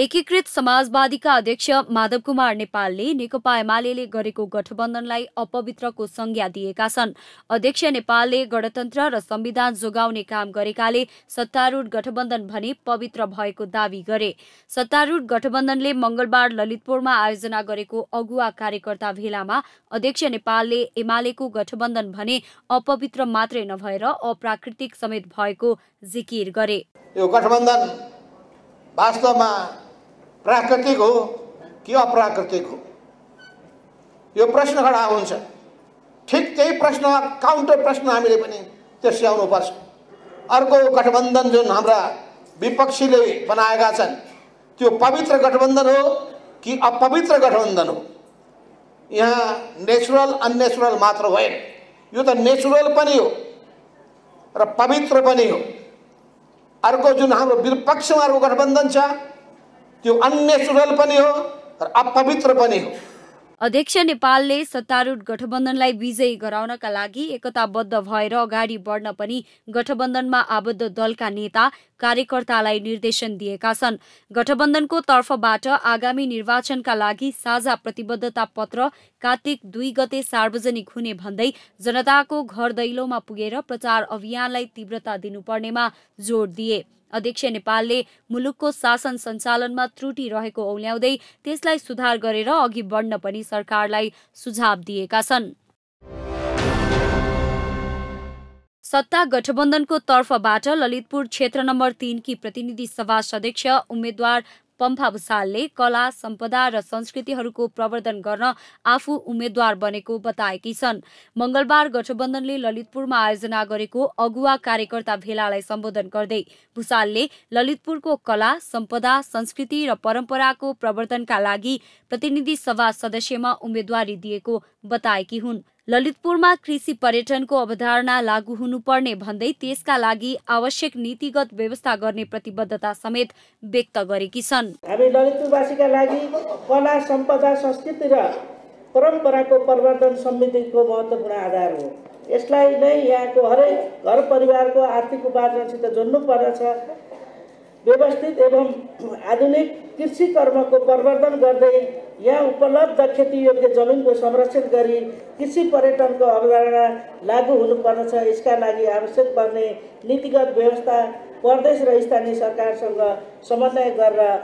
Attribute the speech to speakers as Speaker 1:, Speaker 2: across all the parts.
Speaker 1: एकीकृत समाजवादीका अध्यक्ष माधव कुमार नेपालले नेकपा एमाले गरेको गठबन्धनलाई अपवित्रको संज्ञा दिएका छन्। अध्यक्ष नेपालले गणतन्त्र र संविधान जोगाउने काम गरेकाले सत्तारूढ गठबन्धन भने पवित्र भएको दावी गरे। सत्तारूढ गठबन्धनले मंगलबार ललितपुरमा आयोजना गरेको अगुवा कार्यकर्ता भेलामा अध्यक्ष नेपालले एमालेको गठबन्धन भने अपवित्र मात्रै नभएर अप्राकृतिक समेत भएको जिकिर गरे।
Speaker 2: यो गठबन्धन वास्तवमा प्राकृतिक हो कि अप्राकृतिक हो, यो प्रश्न खडा हुन्छ। ठिक त्यही प्रश्न काउन्टर प्रश्न हामीले पनि त्यसर्याउनु पर्छ। अर्को गठबन्धन जुन हाम्रा विपक्षीले बनाएका छन् त्यो पवित्र गठबन्धन हो कि अपवित्र गठबन्धन हो? यहाँ नेचुरल अननेचुरल मात्र होइन, यो त नेचुरल पनि हो र पवित्र पनि हो। अर्को जुन हाम्रो विपक्षमाको गठबन्धन छ त्यो अननेचुरल पनि हो र अपवित्र पनि हो।
Speaker 1: अध्यक्ष नेपालले सत्तारूढ गठबन्धनलाई विजयी गराउनका लागि एकताबद्ध भएर अगाडि बढ्न पनि गठबन्धनमा आबद्ध दलका नेता कार्यकर्तालाई निर्देशन दिएका छन्। गठबन्धनको तर्फबाट आगामी निर्वाचनका लागि साझा प्रतिबद्धता पत्र कार्तिक 2 गते सार्वजनिक हुने भन्दै जनताको घर दैलोमा पुगेर प्रचार अभियानलाई तीव्रता दिनुपर्नेमा जोड दिए। अध्यक्ष नेपालले मुलुकको शासन सञ्चालनमा त्रुटि रहेको औल्याउँदै त्यसलाई सुधार गरेर अघि बढ्न पनि सरकारलाई सुझाव दिएका छन्। सत्ता गठबन्धनको तर्फबाट ललितपुर क्षेत्र नम्बर 3 की प्रतिनिधि सभा सदस्य उम्मेद्वार पम्फा भुसालले कला, सम्पदा र संस्कृतिहरूको प्रवर्धन गर्न आफू उम्मेद्वार बनेको बताएकी छन्। मंगलबार गठबन्धनले ललितपुरमा आयोजना गरेको अगुवा कार्यकर्ता भेलालाई सम्बोधन गर्दै भुसालले ललितपुरको कला, सम्पदा, संस्कृति र परम्पराको प्रवर्धनका लागि प्रतिनिधि सभा सदस्यमा उम्मेद्वारी दिएको बताएकी हुन्। ललितपुरमा कृषि पर्यटनको अवधारणा लागू हुनुपर्ने भन्दै त्यसका लागि आवश्यक नीतिगत व्यवस्था गर्ने प्रतिबद्धता समेत व्यक्त गरेकी छन्।
Speaker 3: हामी ललितपुरवासीका लागि कला, सम्पदा, संस्कृति र परम्पराको प्रवर्धन समृद्धिको महत्त्वपूर्ण आधार हो। यसलाई नै यहाँको हरेक घर परिवारको आर्थिक उपार्जनसित जोड्नुपर्दछ। व्यवस्थित एवं आधुनिक कृषि कर्मको प्रवर्धन गर्दै यहाँ उपलब्ध खेतीयोग्य जमिनको संरक्षण गरी कृषि पर्यटनको अवधारणा लागू हुनुपर्दछ। यसका लागि आवश्यक पर्ने नीतिगत व्यवस्था प्रदेश र स्थानीय सरकारसँग समन्वय गरेर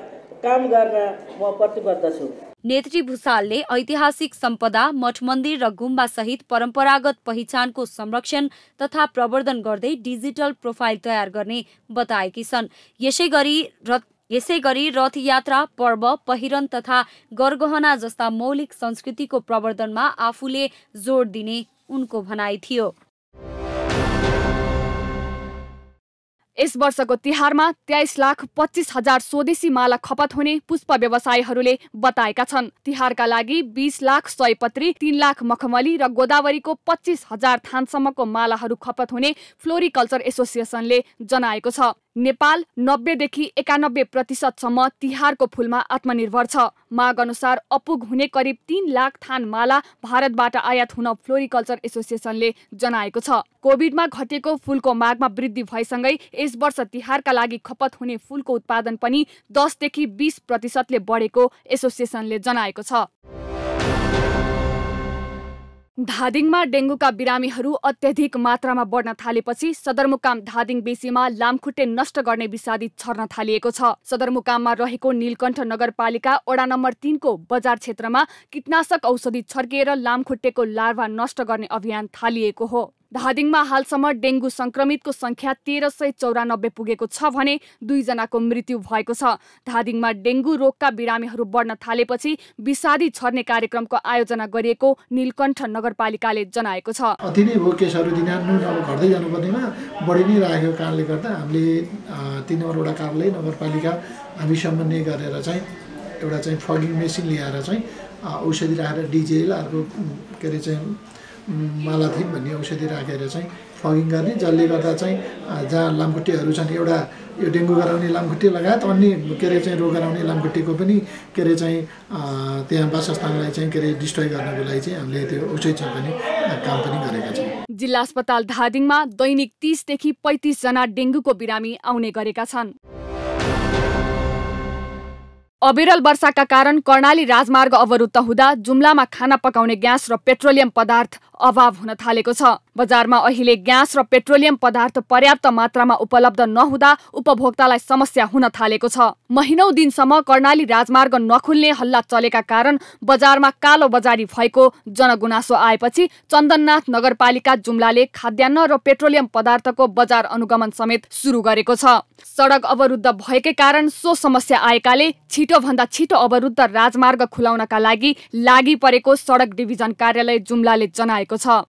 Speaker 3: काम गर्न म प्रतिबद्ध छु।
Speaker 1: नेत्री भुसालले ऐतिहासिक सम्पदा, मठ मन्दिर र गुम्बा सहित परम्परागत पहिचानको संरक्षण तथा प्रवर्धन गर्दै डिजिटल प्रोफाइल तयार गर्ने बताएकी छन्। यसैगरी रथयात्रा, पर्व, पहिरन तथा गरगहना जस्ता मौलिक संस्कृतिको प्रवर्धनमा आफूले जोड दिने उनको भनाइ थियो।
Speaker 4: यस वर्षको तिहारमा 23,25,000 स्वदेशी माला खपत हुने पुष्प व्यवसायीहरूले बताएका छन्। तिहारका लागि 20 लाख सयपत्री, 3 लाख मखमली र गोदावरीको 25,000 थानसम्मको मालाहरू खपत हुने फ्लोरिकल्चर एसोसिएसनले जनाएको छ। नेपाल 90 देखि 91% सम्म तिहारको फूलमा आत्मनिर्भर छ। माग अनुसार अपुग हुने करिब 3 लाख थान माला भारतबाट आयात हुन फ्लोरिकल्चर एसोसिएसनले जनाएको छ। कोभिडमा घटेको फूलको मागमा वृद्धि भएसँगै यस वर्ष तिहारका लागि खपत हुने फूलको उत्पादन पनि 10 देखि 20% बढेको एसोसिएसनले जनाएको छ। धादिङमा डेङ्गुका बिरामीहरू अत्यधिक मात्रामा बढ्न थालेपछि सदरमुकाम धादिङ बेसीमा लामखुट्टे नष्ट गर्ने विषादी छर्न थालिएको छ। सदरमुकाममा रहेको नीलकण्ठ नगरपालिका वडा नम्बर 3 को बजार क्षेत्रमा कीटनाशक औषधि छर्किएर लामखुट्टेको लार्भा नष्ट गर्ने अभियान थालिएको हो। धादिङमा हालसम्म डेङ्गु संक्रमितको संख्या 1394 पुगेको छ भने 2 जनाको मृत्यु भएको छ। धादिङमा डेङ्गु रोगका बिरामीहरू बढ्न थालेपछि विषादी छर्ने कार्यक्रमको आयोजना गरिएको नीलकण्ठ नगरपालिकाले जनाएको छ।
Speaker 5: अति नै भो केसहरू दिनानुदिन अब घट्दै जानुपर्नेमा बढी नै राखेको कारणले गर्दा हामीले 3 नम्बर वडा कार्यालय नगरपालिका हामी समन्वय गरेर चाहिँ एउटा चाहिँ फगिङ मेसिन ल्याएर चाहिँ औषधि राखेर डिजेल अर्को के अरे चाहिँ मालाथिन भन्ने औषधि राखेर चाहिँ फगिङ गर्ने, जसले गर्दा चाहिँ जहाँ लामखुट्टेहरू छन् एउटा यो डेङ्गु गराउने लामखुट्टे लगायत अन्य के अरे चाहिँ रोग गराउने लामखुट्टेको पनि के अरे चाहिँ त्यहाँ वासस्थानलाई चाहिँ के अरे डिस्ट्रोय गर्नको लागि चाहिँ हामीले त्यो औषधि छर्कने काम पनि गरेका छौँ।
Speaker 4: जिल्ला अस्पताल धादिङमा दैनिक 30 देखि 35 जना डेङ्गुको बिरामी आउने गरेका छन्। अविरल वर्षाका कारण कर्णाली राजमार्ग अवरुद्ध हुँदा जुम्लामा खाना पकाउने ग्यास र पेट्रोलियम पदार्थ अभाव हुन थालेको छ। बजारमा अहिले ग्यास र पेट्रोलियम पदार्थ पर्याप्त मात्रामा उपलब्ध नहुँदा उपभोक्तालाई समस्या हुन थालेको छ। महिनौं दिनसम्म कर्णाली राजमार्ग नखुल्ने हल्ला चलेका कारण बजारमा कालो बजारी भएको जनगुनासो आएपछि चन्दननाथ नगरपालिका जुम्लाले खाद्यान्न र पेट्रोलियम पदार्थको बजार अनुगमन समेत सुरु गरेको छ। सडक अवरुद्ध भएकै कारण सो समस्या आएकाले छिटो भन्दा छिटो अवरुद्ध राजमार्ग खुलाउनका लागि परेको सडक डिभिजन कार्यालय जुम्लाले जनाएको छ।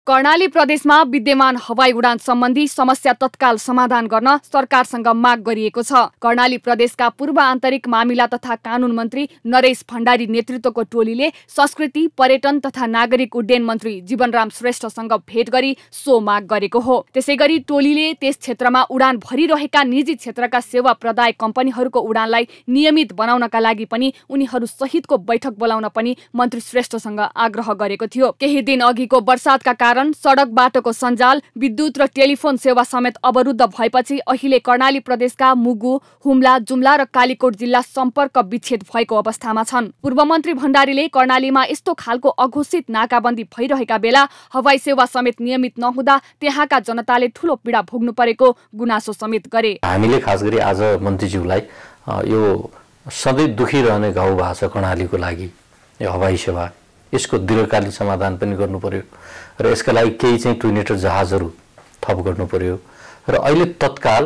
Speaker 4: कर्णाली प्रदेशमा विद्यमान हवाई उडान सम्बन्धी समस्या तत्काल समाधान गर्न सरकारसँग माग गरिएको छ। कर्णाली प्रदेशका पूर्व आन्तरिक मामिला तथा कानून मन्त्री नरेश भण्डारी नेतृत्वको टोलीले संस्कृति, पर्यटन तथा नागरिक उड्डयन मन्त्री जीवनराम श्रेष्ठसँग भेट गरी सो माग गरेको हो। त्यसैगरी टोलीले त्यस क्षेत्रमा उडान भरिरहेका निजी क्षेत्रका सेवा प्रदायक कम्पनीहरूको उडानलाई नियमित बनाउनका लागि पनि उनीहरू सहितको बैठक बोलाउन पनि मन्त्री श्रेष्ठसँग आग्रह गरेको थियो। केही दिन अघिको वर्षातका कारण सडक बाटोको सञ्जाल, विद्युत र टेलिफोन सेवा समेत अवरुद्ध भएपछि अहिले कर्णाली प्रदेशका मुगु, हुम्ला, जुम्ला र कालीकोट जिल्ला सम्पर्क विच्छेद भएको अवस्थामा छन्। पूर्व मन्त्री भण्डारीले कर्णालीमा यस्तो खालको अघोषित नाकाबन्दी भइरहेका बेला हवाई सेवा समेत नियमित नहुँदा त्यहाँका जनताले ठूलो पीडा भोग्नु परेको गुनासो समेत गरे।
Speaker 6: हामीले खास गरी आज मन्त्रीज्यूलाई यो सधैँ दुखिरहने घाउ भएको छ कर्णालीको लागि यो हवाई सेवा, यसको दीर्घकालीन समाधान पनि गर्नु पर्यो र यसका लागि केही चाहिँ ट्विनेटर जहाजहरू थप गर्नु पर्यो र अहिले तत्काल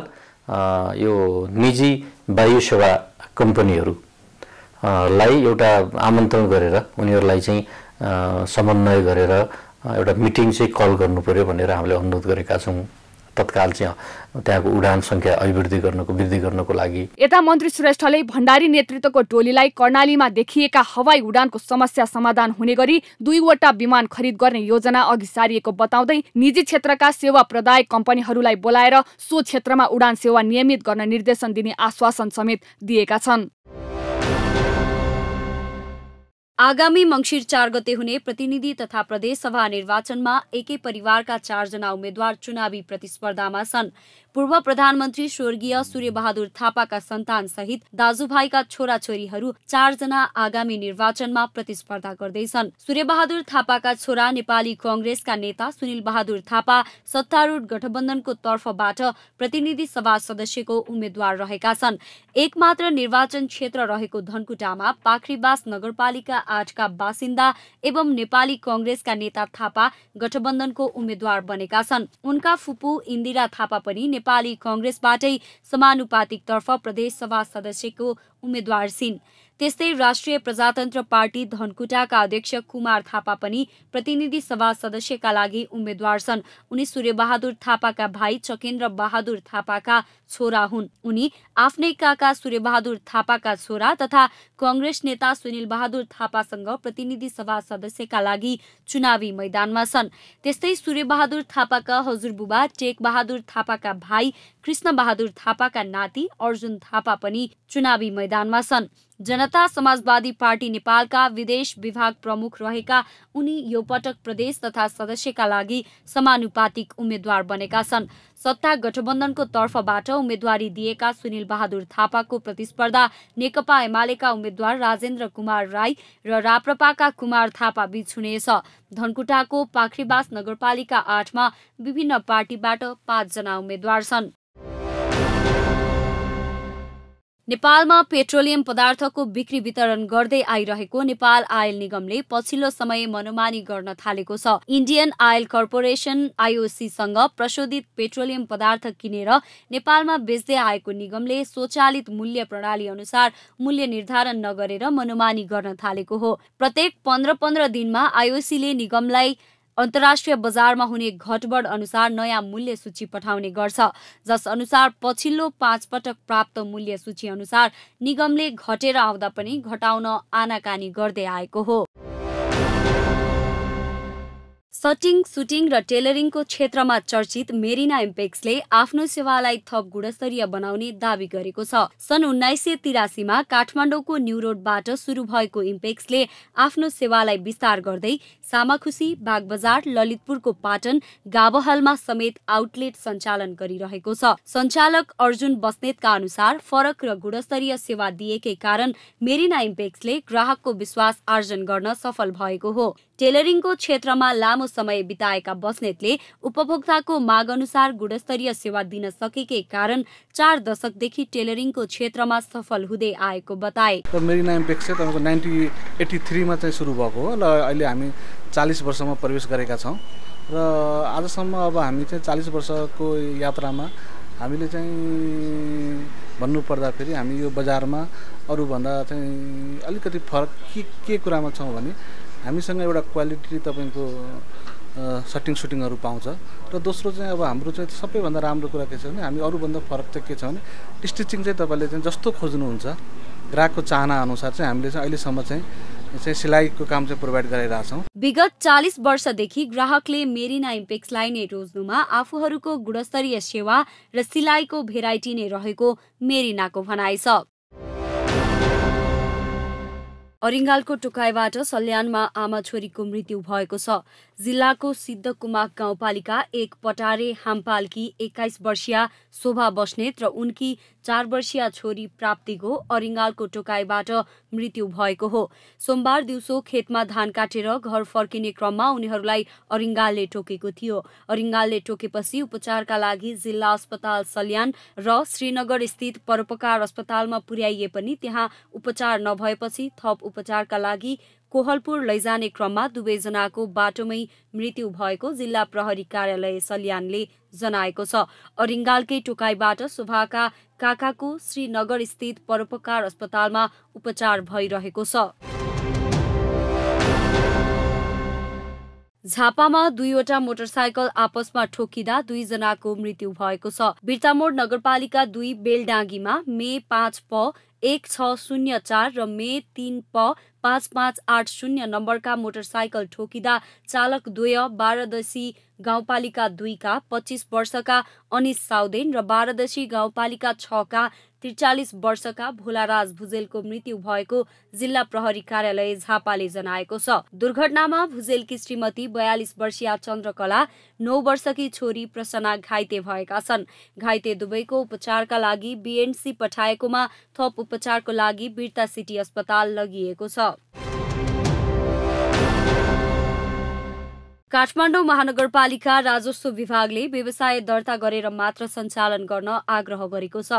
Speaker 6: यो निजी वायु सेवा कम्पनीहरूलाई एउटा आमन्त्रण गरेर उनीहरूलाई चाहिँ समन्वय गरेर एउटा मिटिङ चाहिँ कल गर्नु पर्यो भनेर हामीले अनुरोध गरेका छौँ। तत्काल चाहिँ त्यहाँको उडान संख्या वृद्धि गर्नको लागि।
Speaker 4: यता मन्त्री श्रेष्ठले भण्डारी नेतृत्वको टोलीलाई कर्णालीमा देखिएका हवाई उडानको समस्या समाधान हुने गरी 2वटा विमान खरिद गर्ने योजना अघि सारिएको बताउँदै निजी क्षेत्रका सेवा प्रदायक कम्पनीहरूलाई बोलाएर सो क्षेत्रमा उडान सेवा नियमित गर्न निर्देशन दिने आश्वासन समेत दिएका छन्।
Speaker 1: आगामी मङ्सिर 4 गते हुने प्रतिनिधि तथा प्रदेश सभा निर्वाचनमा एकै परिवारका 4 जना उम्मेद्वार चुनावी प्रतिस्पर्धामा छन्। पूर्व प्रधानमन्त्री स्वर्गीय सूर्यबहादुर थापाका सन्तान सहित दाजुभाइका छोराछोरीहरू 4 जना आगामी निर्वाचनमा प्रतिस्पर्धा गर्दैछन्। सूर्यबहादुर थापाका छोरा नेपाली कांग्रेसका नेता सुनिल बहादुर थापा सत्तारूढ गठबन्धनको तर्फबाट प्रतिनिधि सभा सदस्यको उम्मेद्वार रहेका छन्। एकमात्र निर्वाचन क्षेत्र रहेको धनकुटामा पाखरीबास नगरपालिका 8 का बासिन्दा एवं नेपाली कांग्रेसका नेता थापा गठबन्धनको उम्मेद्वार बनेका छन्। उनका फुपू इन्दिरा थापा पनि नेपाली कांग्रेसबाटै समानुपातिक तर्फ प्रदेश सभा सदस्यको उम्मेद्वार छिन्। त्यस्तै राष्ट्रिय प्रजातन्त्र पार्टी धनकुटाका अध्यक्ष कुमार थापा पनि प्रतिनिधि सभा सदस्यका लागि उम्मेद्वार छन्। उनी सूर्यबहादुर थापाका भाइ चकेन्द्र बहादुर थापाका छोरा हुन्। उनी आफ्नै काका सूर्यबहादुर थापाका छोरा तथा कांग्रेस नेता सुनिल बहादुर थापासँग प्रतिनिधि सभा सदस्यका लागि चुनावी मैदानमा छन्। त्यस्तै सूर्यबहादुर थापाका हजुरबुबा टेक बहादुर थापाका भाइ कृष्ण बहादुर थापाका नाति अर्जुन थापा पनि चुनावी मैदानमा छन्। जनता समाजवादी पार्टी नेपालका विदेश विभाग प्रमुख रहेका उनी यो पटक प्रदेश तथा सदस्यका लागि समानुपातिक उम्मेद्वार बनेका छन्। सत्ता गठबन्धनको तर्फबाट उम्मेद्वारी दिएका सुनिल बहादुर थापाको प्रतिस्पर्धा नेकपा एमालेका उम्मेद्वार राजेन्द्र कुमार राई र राप्रपाका कुमार थापा बीच हुनेछ। धनकुटाको पाखरीबास नगरपालिका 8 मा विभिन्न पार्टीबाट 5 जना उम्मेद्वार छन्। नेपालमा पेट्रोलियम पदार्थको बिक्री वितरण गर्दै आइरहेको नेपाल आयल निगमले पछिल्लो समय मनोमानी गर्न थालेको छ। इन्डियन आयल कर्पोरेसन आईओसीसँग प्रशोधित पेट्रोलियम पदार्थ किनेर नेपालमा बेच्दै आएको निगमले स्वचालित मूल्य प्रणाली अनुसार मूल्य निर्धारण नगरेर मनोमानी गर्न थालेको हो। प्रत्येक 15-15 दिनमा आईओसीले निगमलाई अन्तर्राष्ट्रिय बजारमा हुने घटबढ अनुसार नयाँ मूल्य सूची पठाउने गर्छ, जस अनुसार पछिल्लो 5 पटक प्राप्त मूल्य सूची अनुसार निगमले घटेर आउँदा पनि घटाउन आनाकानी गर्दै आएको हो। सटिङ, सुटिङ र टेलरिङको क्षेत्रमा चर्चित मेरिना इम्पेक्सले आफ्नो सेवालाई थप गुणस्तरीय बनाउने दावी गरेको छ। सन् 1983 मा काठमाडौँको न्यू रोडबाट सुरु भएको इम्पेक्सले आफ्नो सेवालाई विस्तार गर्दै सामाखुसी, बागबजार, ललितपुरको पाटन, गाबहलमा समेत आउटलेट सञ्चालन गरिरहेको छ। सञ्चालक अर्जुन बस्नेतका अनुसार फरक र गुणस्तरीय सेवा दिएकै कारण मेरिना इम्पेक्सले ग्राहकको विश्वास आर्जन गर्न सफल भएको हो। टेलरिङको क्षेत्रमा लामो समय बिताएका बस्नेतले उपभोक्ताको माग अनुसार गुणस्तरीय सेवा दिन सकेकै कारण 4 दशकदेखि टेलरिङको क्षेत्रमा सफल हुँदै आएको बताए।
Speaker 7: मेरिना इम्पेक्स चाहिँ तपाईँको 1983 मा चाहिँ सुरु भएको हो र अहिले हामी 40 वर्षमा प्रवेश गरेका छौँ र आजसम्म अब हामी चाहिँ 40 वर्षको यात्रामा हामीले चाहिँ भन्नुपर्दा फेरि हामी यो बजारमा अरूभन्दा चाहिँ अलिकति फरक के कुरामा छौँ भने हामीसँग एउटा क्वालिटी तपाईँको सटिङ सुटिङहरू पाउँछ र दोस्रो चाहिँ अब हाम्रो चाहिँ सबैभन्दा राम्रो कुरा के छ भने हामी अरूभन्दा फरक चाहिँ के छ भने स्टिचिङ चाहिँ तपाईँले चाहिँ जस्तो खोज्नुहुन्छ ग्राहकको चाहना अनुसार चाहिँ हामीले चाहिँ अहिलेसम्म चाहिँ सिलाइको काम चाहिँ प्रोभाइड गरिरहेछौँ।
Speaker 1: विगत 40 वर्षदेखि ग्राहकले मेरिना इम्पेक्सलाई नै रोज्नुमा आफूहरूको गुणस्तरीय सेवा र सिलाइको भेराइटी नै रहेको मेरिनाको भनाइ छ। अरिङ्गालको टोकाइबाट सल्यानमा आमा छोरीको मृत्यु भएको छ। जिल्लाको सिद्धकुमाक गाउँपालिका 1 पटारे हाम्पालकी 21 वर्षीय शोभा बस्नेत र उनकी 4 वर्षीय छोरी प्राप्तिको अरिङ्गालको टोकाइबाट मृत्यु भएको हो। सोमबार दिउँसो खेतमा धान काटेर घर फर्किने क्रममा उनीहरूलाई अरिङ्गालले टोकेको थियो। अरिङ्गालले टोकेपछि उपचारका लागि जिल्ला अस्पताल सल्यान र श्रीनगर स्थित परोपकार अस्पतालमा पुर्याइए पनि त्यहाँ उपचार नभएपछि थप उपचारका लागि कोहलपुर लैजाने क्रममा दुवैजनाको बाटोमै मृत्यु भएको जिल्ला प्रहरी कार्यालय सल्यानले जनाएको छ। अरिङ्गालकै टोकाइबाट शोभाका काकाको श्रीनगर स्थित परोपकार अस्पतालमा उपचार भइरहेको छ। झापामा 2वटा मोटरसाइकल आपसमा ठोकिँदा 2 जनाको मृत्यु भएको छ। बिर्तामोड नगरपालिका 2 बेलडाँगीमा मे 5 प 1604 र मे 3 प 5580 नम्बरका मोटरसाइकल ठोकिँदा चालक द्वय बारादशी गाउँपालिका 2 का 25 वर्षका अनिस साउदेन र बारादशी गाउँपालिका 6 का 43 वर्षका भोलाराज भुजेलको मृत्यु भएको जिल्ला प्रहरी कार्यालय झापाले जनाएको छ। दुर्घटनामा भुजेलकी श्रीमती 42 वर्षीय चन्द्रकला, 9 वर्षकी छोरी प्रसन्ना घाइते भएका छन्। घाइते दुवैको उपचारका लागि बीएनसी पठाएकोमा थप उपचारको लागि बिर्ता सिटी अस्पताल लगिएको छ। काठमाडौँ महानगरपालिका राजस्व विभागले व्यवसाय दर्ता गरेर मात्र सञ्चालन गर्न आग्रह गरेको छ।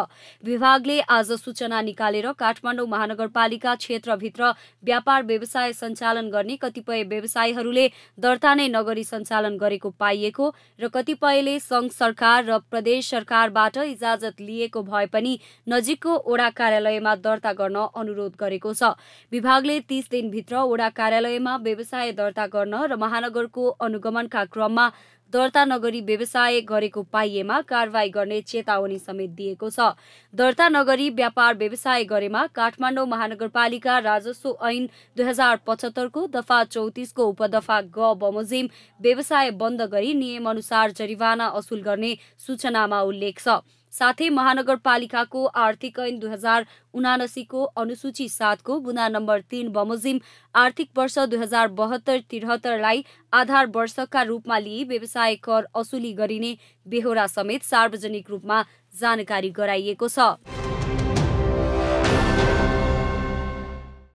Speaker 1: विभागले आज सूचना निकालेर काठमाडौँ महानगरपालिका क्षेत्रभित्र व्यापार व्यवसाय सञ्चालन गर्ने कतिपय व्यवसायीहरूले दर्ता नै नगरी सञ्चालन गरेको पाइएको र कतिपयले सङ्घ सरकार र प्रदेश सरकारबाट इजाजत लिएको भए पनि नजिकको ओडा कार्यालयमा दर्ता गर्न अनुरोध गरेको छ। विभागले 30 दिनभित्र ओडा कार्यालयमा व्यवसाय दर्ता गर्न र महानगरको अनुगमनका क्रममा दर्ता नगरी व्यवसाय गरेको पाइएमा कारवाही गर्ने चेतावनी समेत दिएको छ। दर्ता नगरी व्यापार व्यवसाय गरेमा काठमाडौँ महानगरपालिका राजस्व ऐन 2075 को दफा 34 को उपदफा ग बमोजिम व्यवसाय बन्द गरी नियमअनुसार जरिवाना असुल गर्ने सूचनामा उल्लेख छ। साथै महानगरपालिकाको आर्थिक ऐन 2079 को अनुसूची 7 को बुँदा नम्बर 3 बमोजिम आर्थिक वर्ष 2072-73 लाई आधार वर्षका रूपमा लिई व्यवसाय कर असुली गरिने बेहोरा समेत सार्वजनिक रूपमा जानकारी गराइएको छ।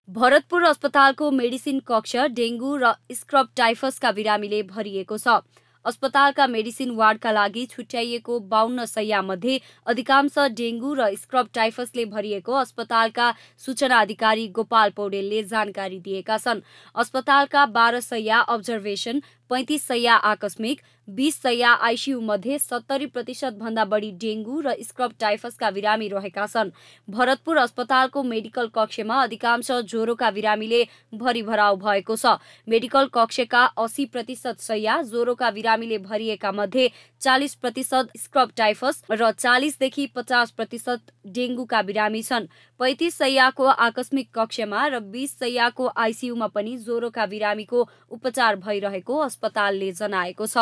Speaker 1: भरतपुर अस्पतालको मेडिसिन कक्ष डेङ्गु र स्क्रब टाइफसका बिरामीले भरिएको छ। अस्पतालका मेडिसिन वार्डका लागि छुट्याइएको 52 शैय्या मध्ये अधिकांश डेङ्गु र स्क्रब टाइफसले भरिएको अस्पतालका सूचना अधिकारी गोपाल पौडेलले जानकारी दिएका छन्। अस्पतालका 12 शैय्या अब्जर्भेसन, 35 शैय्या आकस्मिक 20 शैय्या आइसियु मध्ये 70% भन्दा बढी डेङ्गु र स्क्रब टाइफसका बिरामी रहेका छन्। भरतपुर अस्पतालको मेडिकल कक्षमा अधिकांश ज्वरोका बिरामीले भरिभराउ भएको छ। मेडिकल कक्षका 80% शैय्या ज्वरोका बिरामीले भरिएका मध्ये 40% स्क्रब टाइफस र 40 देखि 50% डेङ्गुका बिरामी छन्। 35 शैय्याको आकस्मिक कक्षमा र 20 शैय्याको आइसियुमा पनि ज्वरोका बिरामीको उपचार भइरहेको अस्पतालले जनाएको छ।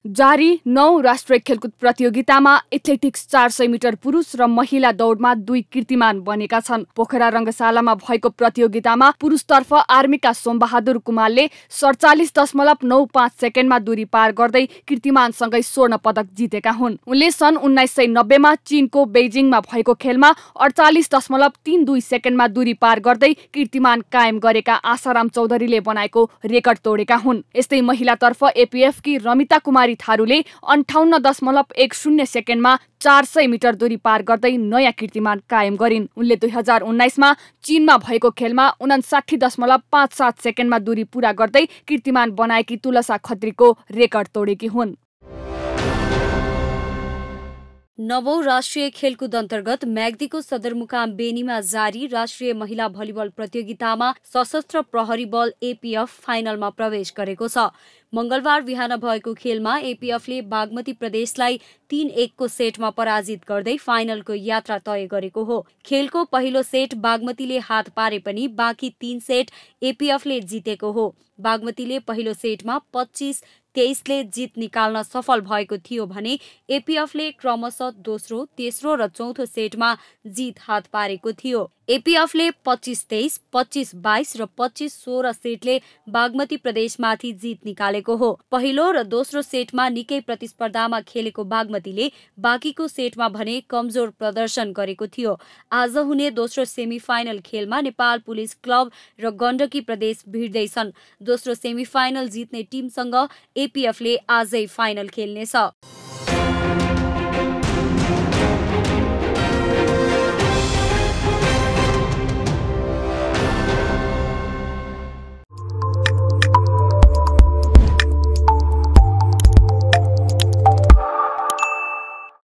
Speaker 4: जारी 9 राष्ट्रिय खेलकुद प्रतियोगितामा एथलेटिक्स 400 मिटर पुरुष र महिला दौडमा 2 कीर्तिमान बनेका छन्। पोखरा रङ्गशालामा भएको प्रतियोगितामा पुरुषतर्फ आर्मीका सोमबहादुर कुमारले 47.95 सेकेन्डमा दूरी पार गर्दै कीर्तिमानसँगै स्वर्ण पदक जितेका हुन्। उनले सन् 1990 मा चीनको बेजिङमा भएको खेलमा 48.32 सेकेन्डमा दूरी पार गर्दै कीर्तिमान कायम गरेका आशाराम चौधरीले बनाएको रेकर्ड तोडेका हुन्। यस्तै महिलातर्फ एपीएफ की रमिता कुमारी थारूले 58.10 सेकेन्डमा 400 मिटर दूरी पार गर्दै नयाँ कीर्तिमान कायम गरिन्। उनले 2019 मा चीनमा भएको खेलमा 59.57 सेकेन्डमा दूरी पूरा गर्दै कीर्तिमान बनाएकी तुलसा खत्रीको रेकर्ड तोडेकी हुन्।
Speaker 1: 9औं राष्ट्रिय खेलकुद अन्तर्गत म्याग्दीको सदरमुकाम बेनीमा जारी राष्ट्रिय महिला भलिबल प्रतियोगितामा सशस्त्र प्रहरी बल एपीएफ फाइनलमा प्रवेश गरेको छ। मंगलबार बिहान भएको खेलमा एपीएफले बागमती प्रदेशलाई 3-1 को सेटमा पराजित गर्दै फाइनलको यात्रा तय गरेको हो। खेलको पहिलो सेट बागमतीले हात पारे पनि बाँकी 3 सेट एपीएफले जितेको हो। बागमतीले पहिलो सेटमा 25-23 ले जित निकाल्न सफल भएको थियो भने एपीएफले क्रमशः दोस्रो, तेस्रो र चौथो सेटमा जित हात पारेको थियो। एपीएफले 25-23, 25-22 र 25-16 सेटले बागमती प्रदेशमाथि जित निकालेको हो। पहिलो र दोस्रो सेटमा निकै प्रतिस्पर्धामा खेलेको बागमतीले बाँकीको सेटमा भने कमजोर प्रदर्शन गरेको थियो। आज हुने दोस्रो सेमिफाइनल खेलमा नेपाल पुलिस क्लब र गण्डकी प्रदेश भिड्दैछन्। दोस्रो सेमिफाइनल जित्ने टिमसँग एपीएफले आजै फाइनल खेल्नेछ।